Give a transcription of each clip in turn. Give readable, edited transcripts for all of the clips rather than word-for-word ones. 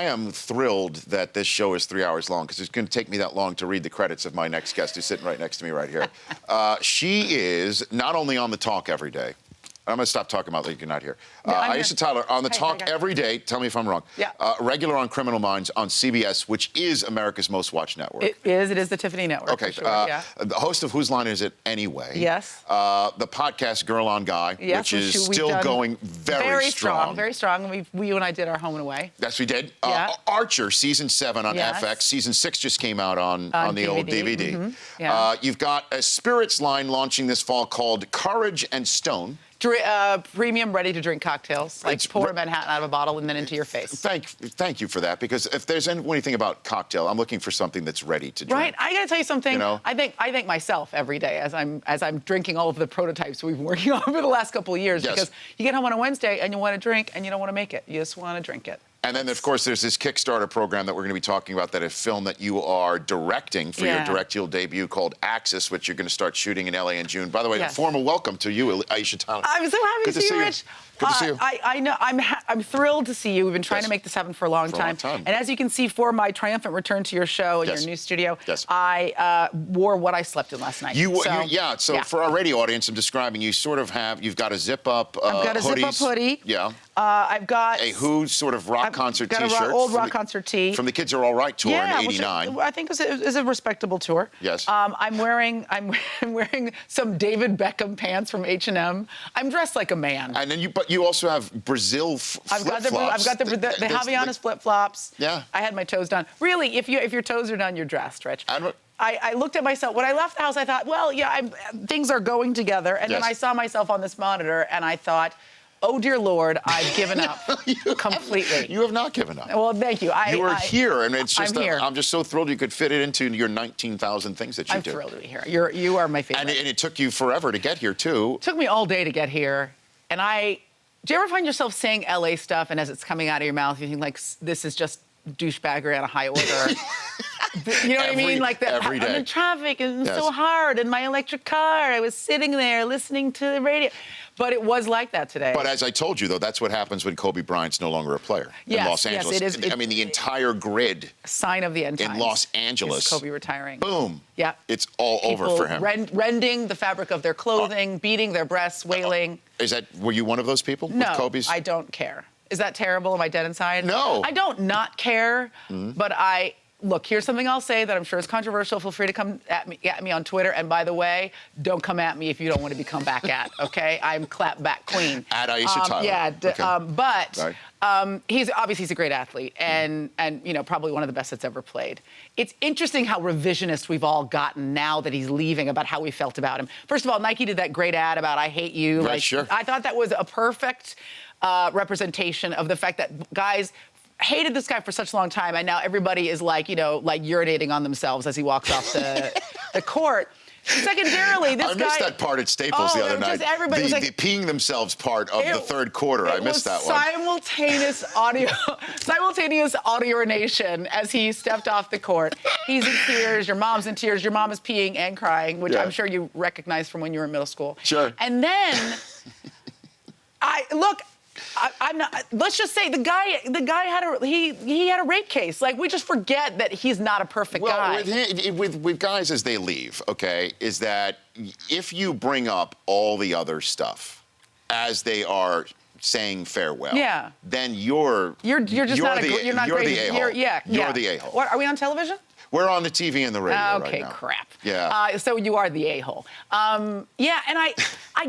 I am thrilled that this show is 3 hours long because it's going to take me that long to read the credits of my next guest who's sitting right next to me right here. She is not only on The Talk every day. I'm going to stop talking about like you're not here. Aisha Tyler on The Talk every day. Tell me if I'm wrong. Yeah. Regular on Criminal Minds on CBS, which is America's most watched network. It is. It is the Tiffany Network. Okay. For sure, The host of Whose Line Is It Anyway? Yes. The podcast Girl on Guy, yes, which is still going very strong. Very strong. You and I did our Home and Away. Yes, we did. Yeah. Archer, season 7 on FX. Season 6 just came out on the old DVD. Mm-hmm. Yeah. You've got a spirits line launching this fall called Courage and Stone. Premium ready-to-drink cocktails, like pour a Manhattan out of a bottle and then into your face. Thank you for that, because if there's anything about cocktail, I'm looking for something that's ready to drink. Right. I got to tell you something. You know? I think myself every day as I'm drinking all of the prototypes we've been working on for the last couple of years. Yes. Because you get home on a Wednesday and you want to drink and you don't want to make it. You just want to drink it. And then, of course, there's this Kickstarter program that we're going to be talking about, that a film that you are directing for your directorial debut called Axis, which you're going to start shooting in L.A. in June. By the way, a formal welcome to you, Aisha Tyler. I'm so happy to see you, Rich. Good to see you. I know. I'm thrilled to see you. We've been trying to make this happen for a long time. And as you can see, for my triumphant return to your show in your new studio, I wore what I slept in last night. So for our radio audience, I'm describing, you sort of you've got a zip-up I've got a zip-up hoodie. Yeah. I've got a Who sort of rock concert T-shirt. Got an old rock concert tee. From the Kids Are All Right tour in '89. I think it was a respectable tour. Yes. I'm wearing some David Beckham pants from H&M. I'm dressed like a man. And then you also have Brazil flip-flops. I've got the Havaianas flip-flops. Yeah. I had my toes done. Really, if your toes are done, you're dressed, Rich. I looked at myself. When I left the house, I thought, well, yeah, things are going together. And then I saw myself on this monitor, and I thought, oh, dear Lord, I've given up completely. You have not given up. Well, thank you. You are here, and it's just I'm just so thrilled you could fit it into your 19,000 things that you do. I'm thrilled to be here. You are my favorite. And it took you forever to get here, too. It took me all day to get here. And do you ever find yourself saying LA stuff, and as it's coming out of your mouth, you think, like, this is just douchebaggery on a high order? You know what I mean? Like that. Every day. I'm in traffic, and it's so hard, in my electric car. I was sitting there listening to the radio. But it was like that today. But as I told you, though, that's what happens when Kobe Bryant's no longer a player in Los Angeles. Yes, it is. I mean, the entire grid. Sign of the end times. In Los Angeles. Is Kobe retiring. Boom. Yeah. It's all over for him. Rending the fabric of their clothing, beating their breasts, wailing. Were you one of those people? No, with Kobe's? I don't care. Is that terrible? Am I dead inside? No. I don't not care, but Look, here's something I'll say that I'm sure is controversial. Feel free to come at me on Twitter. And by the way, don't come at me if you don't want to be come back at, okay? I'm clap back queen. At Aisha Tyler. Yeah, he's a great athlete and probably one of the best that's ever played. It's interesting how revisionist we've all gotten now that he's leaving about how we felt about him. First of all, Nike did that great ad about I hate you. Right, sure. I thought that was a perfect representation of the fact that guys hated this guy for such a long time, and now everybody is like urinating on themselves as he walks off the court. Secondarily, this guy... I missed that part at Staples the other night. Everybody the peeing themselves part of the third quarter. I missed that one. Simultaneous audio urination as he stepped off the court. He's in tears. Your mom's in tears. Your mom is peeing and crying, which I'm sure you recognized from when you were in middle school. Sure. And then, I'm not. Let's just say the guy had a rape case. Like, we just forget that he's not a perfect guy. With guys as they leave, okay, is that if you bring up all the other stuff as they are saying farewell, then you're not the a-hole. You're the a-hole. What, are we on television? We're on the TV and the radio right now. Okay, crap. Yeah. So you are the a-hole. And I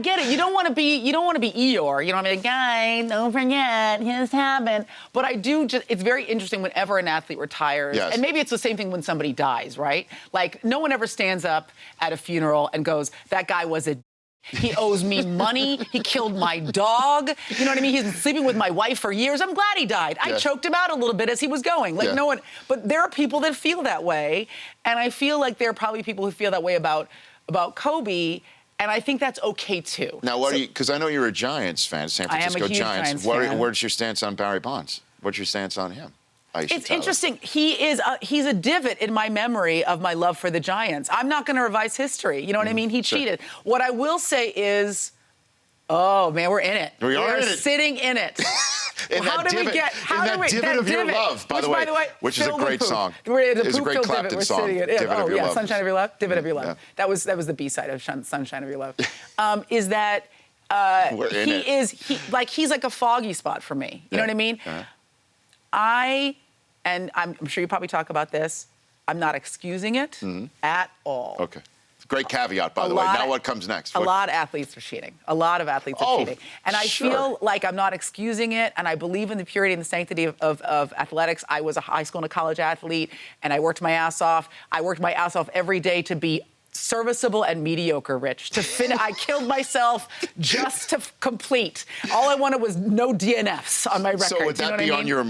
get it. You don't want to be Eeyore. You know what I mean? Guy, don't forget, his happened. But I do it's very interesting whenever an athlete retires. Yes. And maybe it's the same thing when somebody dies, right? Like, no one ever stands up at a funeral and goes, that guy was a he owes me money. He killed my dog. You know what I mean? He's been sleeping with my wife for years. I'm glad he died. I choked him out a little bit as he was going. Like, no one... But there are people that feel that way. And I feel like there are probably people who feel that way about Kobe. And I think that's okay, too. Now, because I know you're a Giants fan, San Francisco I am a huge Giants. Giants fan. Where's your stance on Barry Bonds? What's your stance on him? It's interesting. He's a divot in my memory of my love for the Giants. I'm not going to revise history. You know what I mean? He cheated. What I will say is, oh, man, we're in it. We are in it. Sitting in it. In How that did we divot, get? in that divot of your love, by the way, which is a great song. It's a great Clapton song. Divot of your love. Sunshine of Your Love. Divot of Your Love. Yeah. That was the B-side of Sunshine of Your Love. Is that he's like a foggy spot for me. You know what I mean? And I'm sure you probably talk about this. I'm not excusing it at all. Okay. Great caveat, by the way. Now what comes next? A lot of athletes are cheating. A lot of athletes are cheating. And I feel like I'm not excusing it, and I believe in the purity and the sanctity of athletics. I was a high school and a college athlete, and I worked my ass off. I worked my ass off every day to be serviceable and mediocre, Rich. I killed myself just to complete. All I wanted was no DNFs on my record. So would that be on your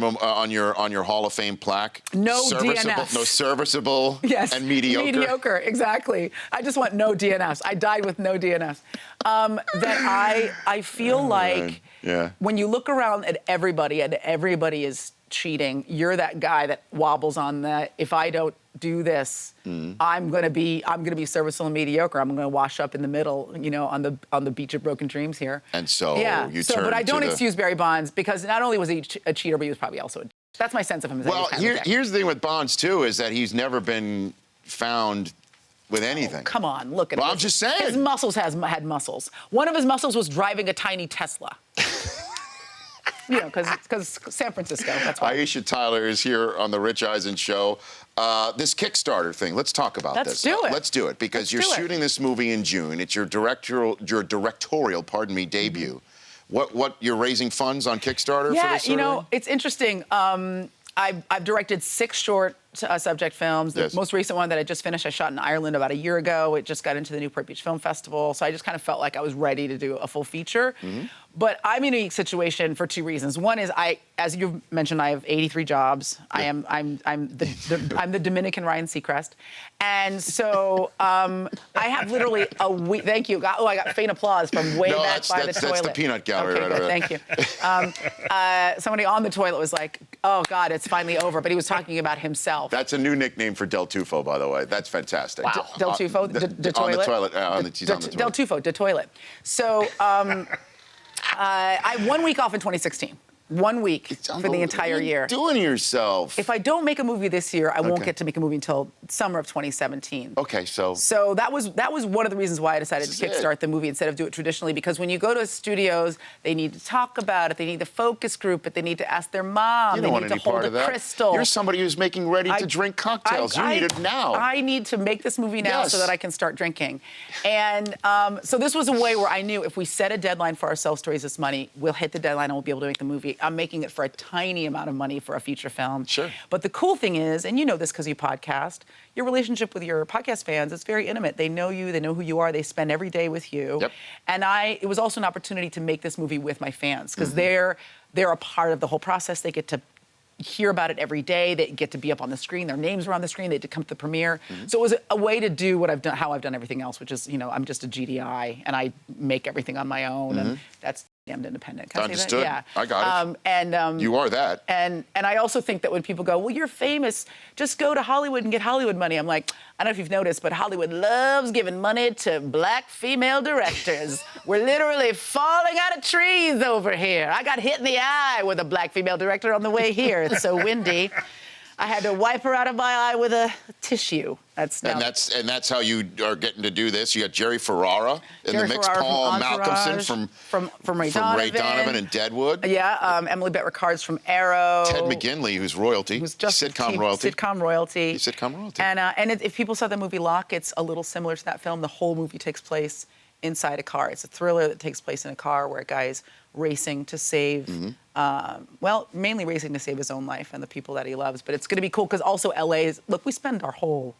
Hall of Fame plaque? No DNFs. No serviceable and mediocre. Mediocre, exactly. I just want no DNFs. I died with no DNFs. That I feel like when you look around at everybody and everybody is cheating, you're that guy that wobbles on that. If I don't do this, I'm gonna be serviceable and mediocre. I'm gonna wash up in the middle, on the beach of broken dreams here. And so you turn but I don't to excuse Barry Bonds because not only was he a cheater, but he was probably also a. That's my sense of him. Well, here's the thing with Bonds too is that he's never been found with anything. Oh, come on, look at him. Well, I'm just saying. His muscles had muscles. One of his muscles was driving a tiny Tesla. Because San Francisco, that's why. Aisha Tyler is here on the Rich Eisen Show. This Kickstarter thing, let's talk about this. Let's do it. Let's do it, because you're shooting this movie in June. It's your directorial, debut. What you're raising funds on Kickstarter for this? Yeah, it's interesting. I've directed 6 short subject films. The most recent one that I just finished, I shot in Ireland about a year ago. It just got into the Newport Beach Film Festival. So I just kind of felt like I was ready to do a full feature. But I'm in a unique situation for 2 reasons. One is as you've mentioned, I have 83 jobs. I'm the Dominican Ryan Seacrest. And so I have literally a week. Thank you. I got faint applause from way back by the toilet. That's the peanut gallery right over there. Thank you. Somebody on the toilet was like, "Oh God, it's finally over," but he was talking about himself. That's a new nickname for Del Tufo, by the way. That's fantastic. Wow. Del Tufo, the toilet? On the toilet. He's on the toilet. Del Tufo, the toilet. So I had 1 week off in 2016. 1 week for the entire year. What are you doing to yourself? If I don't make a movie this year, I won't get to make a movie until summer of 2017. Okay, so that was one of the reasons why I decided to kickstart the movie instead of do it traditionally, because when you go to studios, they need to talk about it, they need the focus group, but they need to ask their mom, they need to hold a crystal. You're somebody who's making ready-to-drink cocktails. You need it now. I need to make this movie now so that I can start drinking. And so this was a way where I knew if we set a deadline for ourselves to raise this money, we'll hit the deadline and we'll be able to make the movie. I'm making it for a tiny amount of money for a feet film. Sure. But the cool thing is, and you know this because you podcast, your relationship with your podcast fans is very intimate. They know you, they know who you are, they spend every day with you. Yep. And it was also an opportunity to make this movie with my fans, because they're a part of the whole process. They get to hear about it every day. They get to be up on the screen. Their names are on the screen. They get to come to the premiere. So it was a way to do what I've done, how I've done everything else, which is, I'm just a GDI and I make everything on my own, and that's damned independent. Can I say that? Understood. Yeah. I got it. You are that. And I also think that when people go, well, you're famous, just go to Hollywood and get Hollywood money. I'm like, I don't know if you've noticed, but Hollywood loves giving money to black female directors. We're literally falling out of trees over here. I got hit in the eye with a black female director on the way here. It's so windy. I had to wipe her out of my eye with a tissue. That's how you are getting to do this. You got Jerry Ferrara in the mix, Paul Malcolmson from Ray Donovan and Deadwood. Yeah, Emily Bett Rickards from Arrow. Ted McGinley, who's royalty. Who's just sitcom royalty. Sitcom royalty. Sitcom royalty. And if people saw the movie Locke, it's a little similar to that film. The whole movie takes place inside a car. It's a thriller that takes place in a car where a guy is racing to save, mainly racing to save his own life and the people that he loves. But it's going to be cool because also LA is, look, we spend our whole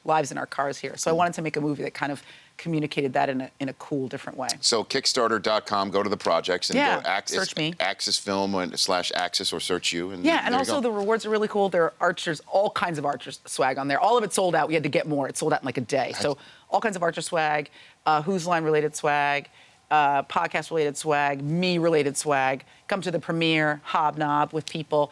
lives in our cars here. So I wanted to make a movie that kind of communicated that in a cool, different way. So Kickstarter.com, go to the projects and go search me. Axis Film /Axis or search you. And and also the rewards are really cool. There are Archers, all kinds of Archers swag on there. All of it sold out. We had to get more. It sold out in like a day. So all kinds of Archer swag, Who's Line related swag, podcast related swag, me related swag. Come to the premiere, hobnob with people.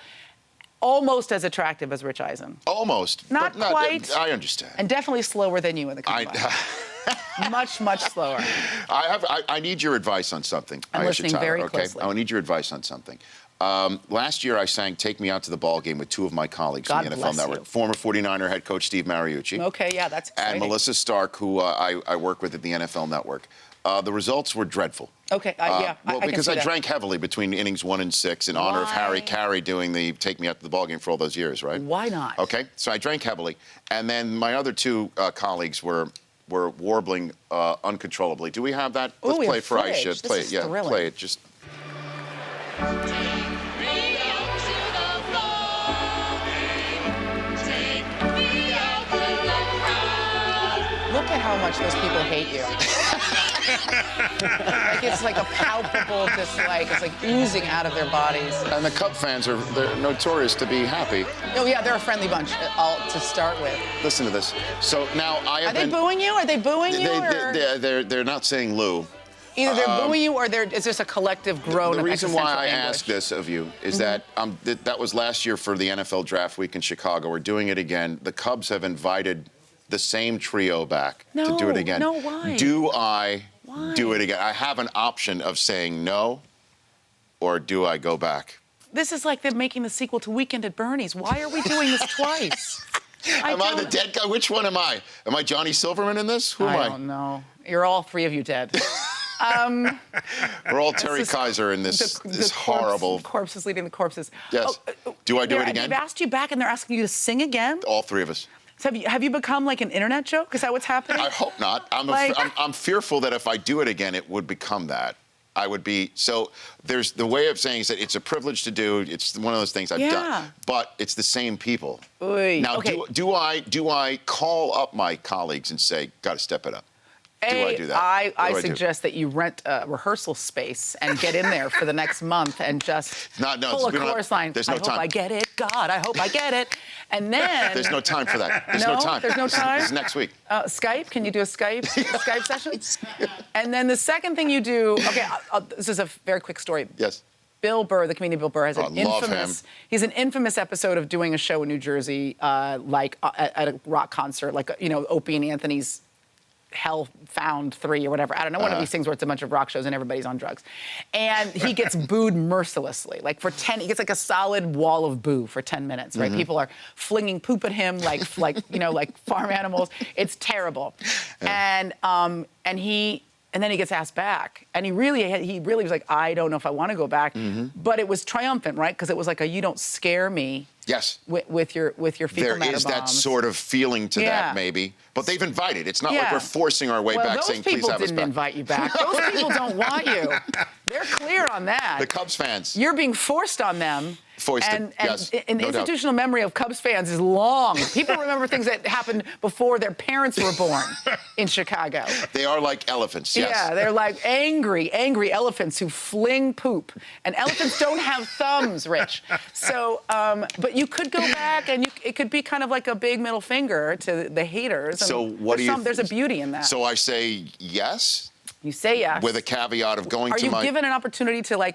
Almost as attractive as Rich Eisen. Almost. Not quite. I understand. And definitely slower than you in the combine. Much, much slower. I need your advice on something. I'm Aisha listening Tyler, very okay? closely. I need your advice on something. Last year, I sang "Take Me Out to the Ball Game" with two of my colleagues God from the NFL bless Network. you. Former 49er head coach Steve Mariucci. Okay, yeah, that's exciting. And Melissa Stark, who I work with at the NFL Network. The results were dreadful. Okay, yeah, well, I can because see I that. drank heavily between innings 1 and 6 in honor of Harry Why? Carey doing the "Take Me Out to the Ball Game" for all those years, right? Why not? Okay, so I drank heavily, and then my other two colleagues were warbling uncontrollably. Do we have that? Ooh, Let's we play have it for footage. Aisha. This Play is it, yeah, thrilling. play it. Just. Look at how much those people hate you. Like it's like a palpable dislike. It's like oozing out of their bodies. And the Cub fans they're notorious to be happy. Oh yeah, they're a friendly bunch to start with. Listen to this. So now I have Are they been. booing you? Are they booing you? Or They're not saying Lou. either they're booing you or it's just a collective groan The of reason why existential I anguish. ask this of you is that that was last year for the NFL Draft Week in Chicago. We're doing it again. The Cubs have invited the same trio back to do it again. No, why? Do I Why? do it again? I have an option of saying no, or do I go back? This is like them making the sequel to Weekend at Bernie's. Why are we doing this twice? Am I the dead guy? Which one am I? Am I Johnny Silverman in this? Who am I? I don't know. You're all three of you dead. We're all Terry Kaiser in this horrible. Corpses leading the corpses. Yes. Do I do it again? They've asked you back and they're asking you to sing again? All three of us. So have you become like an internet joke? Is that what's happening? I hope not. Like- I'm fearful that if I do it again, it would become that. I would be, so there's the way of saying is that it's a privilege to do. It's one of those things I've done. But it's the same people. Oy. Now, Okay. do I call up my colleagues and say, got to step it up? Do I do that? I What do I do? suggest that you rent a rehearsal space and get in there for the next month and just pull a we don't have- chorus line. there's no I time. hope I get it, God, I hope I get it. And then... There's no time for that. There's No? no time. There's no time? This is next week. Skype? Can you do a Skype session? And then the second thing you do... Okay, this is a very quick story. Yes. Bill Burr, the comedian Bill Burr, has an love infamous... him. He's an infamous episode of doing a show in New Jersey, at a rock concert, like, Opie and Anthony's Hell Found 3 or whatever. I don't know, one of these things where it's a bunch of rock shows and everybody's on drugs. And he gets booed mercilessly. Like he gets like a solid wall of boo for 10 minutes, right? People are flinging poop at him like farm animals. It's terrible. Yeah. And then he gets asked back. And he really was like, I don't know if I want to go back. But it was triumphant, right? Because it was like you don't scare me. Yes. With your fecal There matter is that bombs. sort of feeling to Yeah. that, maybe. But they've invited. It's not like Yeah. we're forcing our way back those saying, please people have us didn't back. invite you back. Those people don't want you. They're clear on that. The Cubs fans. You're being forced on them. Foisted, and yes, and the no doubt. institutional memory of Cubs fans is long. People remember things that happened before their parents were born in Chicago. They are like elephants, yes. Yeah, they're like angry elephants who fling poop. And elephants don't have thumbs, Rich. So, but you could go back and it could be kind of like a big middle finger to the haters. And So what do you... there's a beauty in that. So I say yes, You say yes. with a caveat of going Are to you my... given an opportunity to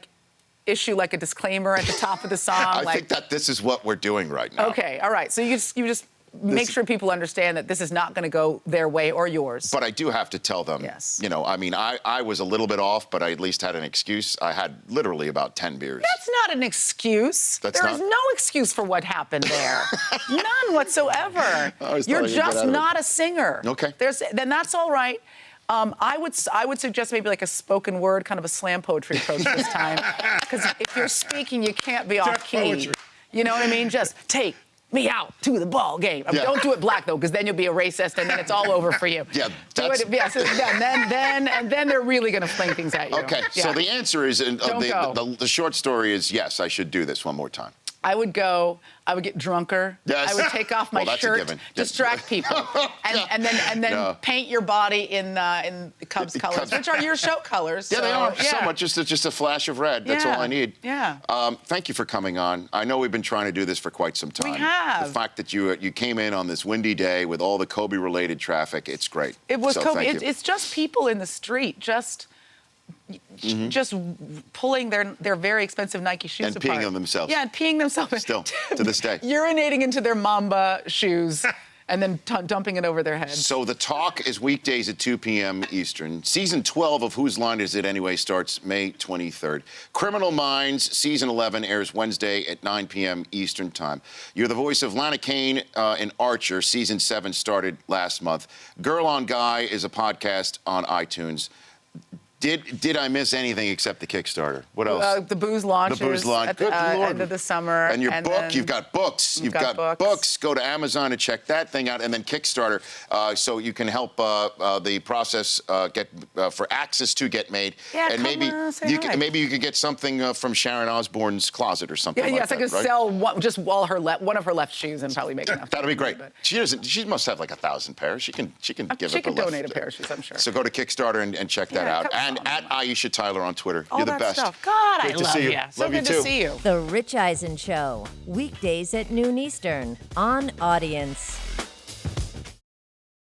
issue a disclaimer at the top of the song? I think that this is what we're doing right now. Okay, all right. So you just make sure people understand that this is not going to go their way or yours. But I do have to tell them, Yes. I was a little bit off, but I at least had an excuse. I had literally about 10 beers. That's not an excuse. That's There is not? no excuse for what happened there. None whatsoever. I always thought You're I could get just out of it. not a singer. Okay. Then that's all right. I would suggest maybe a spoken word, kind of a slam poetry approach this time. Because if you're speaking, you can't be off key. poetry. You know what I mean? Just take me out to the ball game. Yeah. Don't do it black though, because then you'll be a racist, and then it's all over for you. Yeah, Do that's- it, yeah. So then they're really going to fling things at you. Okay, Yeah. so the answer is, Don't go. the short story is yes, I should do this one more time. I would get drunker. Yes. I would take off my Well, that's a shirt, given. distract people, and then No. paint your body in the Cubs colors, Cubs. which are your show colors. Yeah, they are. Yeah. So much, just a flash of red. That's all I need. Yeah. Thank you for coming on. I know we've been trying to do this for quite some time. We have. The fact that you came in on this windy day with all the Kobe-related traffic, it's great. It was so Kobe. Thank you. It's just people in the street, just pulling their very expensive Nike shoes And apart. peeing on themselves. Yeah, and peeing themselves. Still, to this day. Urinating into their Mamba shoes and then dumping it over their heads. So The Talk is weekdays at 2 p.m. Eastern. Season 12 of Whose Line Is It Anyway starts May 23rd. Criminal Minds, Season 11 airs Wednesday at 9 p.m. Eastern Time. You're the voice of Lana Kane in Archer. Season 7 started last month. Girl on Guy is a podcast on iTunes. Did I miss anything except the Kickstarter? What else? The booze launches The booze launch. at the end of the summer. And your book, then you've got books. You've got books. Go to Amazon and check that thing out. And then Kickstarter, so you can help the process get for Access to get made. Yeah, and maybe you could get something from Sharon Osbourne's closet or something like yes, that. I could sell one of her left shoes and probably make enough. That'd be great. But She must have like 1,000 pairs. She can give up her She could left. donate a pair of shoes, I'm sure. So go to Kickstarter and check that out. come And on. at Aisha Tyler on Twitter. All You're the that best. stuff. God, Great I to love see you. you. So Love you good too. to see you. The Rich Eisen Show, weekdays at noon Eastern on Audience.